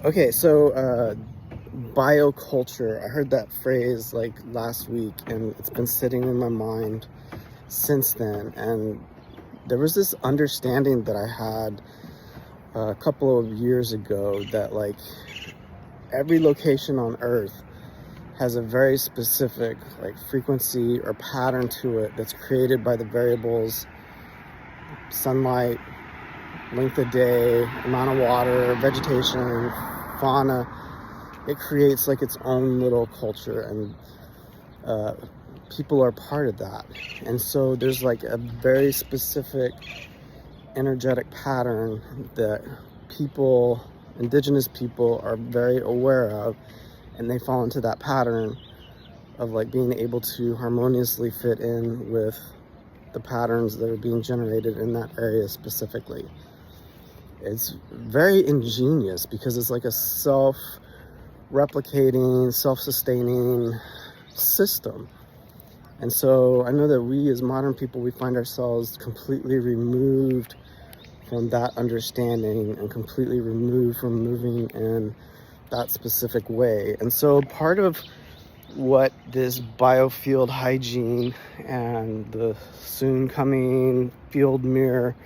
Okay, so bioculture. I heard that phrase like last week, and it's been sitting in my mind since then. And there was this understanding that I had a couple of years ago that like every location on Earth has a very specific like frequency or pattern to it that's created by the variables sunlight, length of day, amount of water, vegetation, fauna. It creates like its own little culture, and uh, people are part of that. And so there's like a very specific energetic pattern that people, indigenous people, are very aware of, and they fall into that pattern of like being able to harmoniously fit in with the patterns that are being generated in that area specifically. It's very ingenious because it's like a self-replicating, self-sustaining system. And so I know that we as modern people, we find ourselves completely removed from that understanding and completely removed from moving in that specific way. And so part of what this biofield hygiene and the soon coming field mirror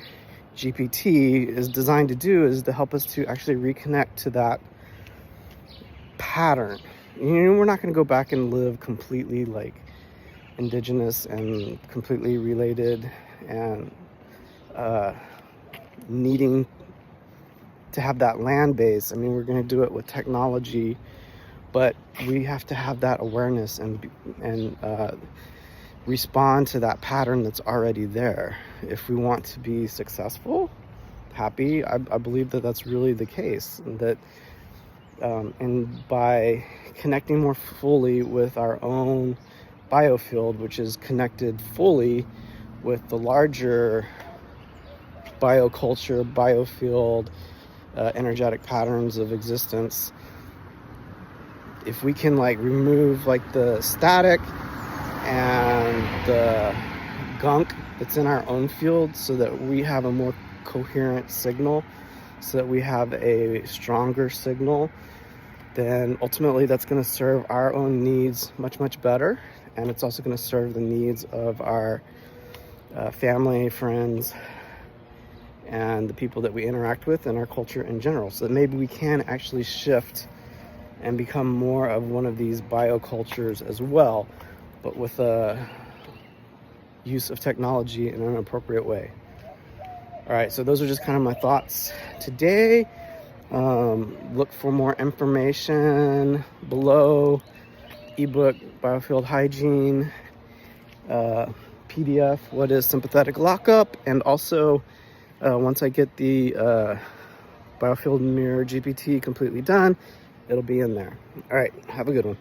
GPT is designed to do is to help us to actually reconnect to that pattern. We're not going to go back and live completely like indigenous and completely related and needing to have that land base. I mean, we're going to do it with technology, but we have to have that awareness and respond to that pattern that's already there if we want to be successful, happy. I believe that that's really the case, that and by connecting more fully with our own biofield, which is connected fully with the larger bioculture, biofield, energetic patterns of existence, if we can like remove like the static and the gunk that's in our own field so that we have a more coherent signal, so that we have a stronger signal, then ultimately that's going to serve our own needs much, much better. And it's also going to serve the needs of our family, friends, and the people that we interact with and our culture in general. So that maybe we can actually shift and become more of one of these biocultures as well, but with a use of technology in an appropriate way. All right, so those are just kind of my thoughts today. Look for more information below. Ebook, Biofield Hygiene, PDF, what is sympathetic lockup, and also once I get the Biofield Mirror GPT completely done, it'll be in there. All right, have a good one.